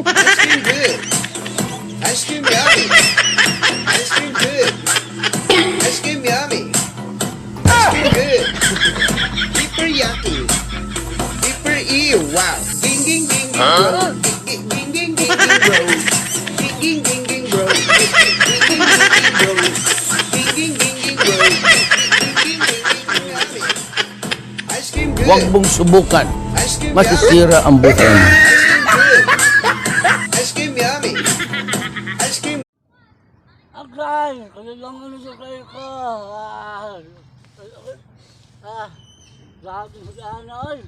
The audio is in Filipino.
Ice cream good. Ice cream yummy. Ice cream good. Ice cream yummy. Ice cream good. Super yucky. Super ew. Wow. Ding ding ding ding bro. Ding ding ding ding ding bro. Ding ding ding ding bro. Ding ding ding ding bro. Ding ding ding ding bro. Ding ding ding ding yummy. Ice cream good. Huwag mong subukan. Ice cream Masisira ang buhay mo. Ice cream good. Ice cream yummy. Ice cream. Agay, kaya lang ano sa kayo ko. Lahat ng sana ay.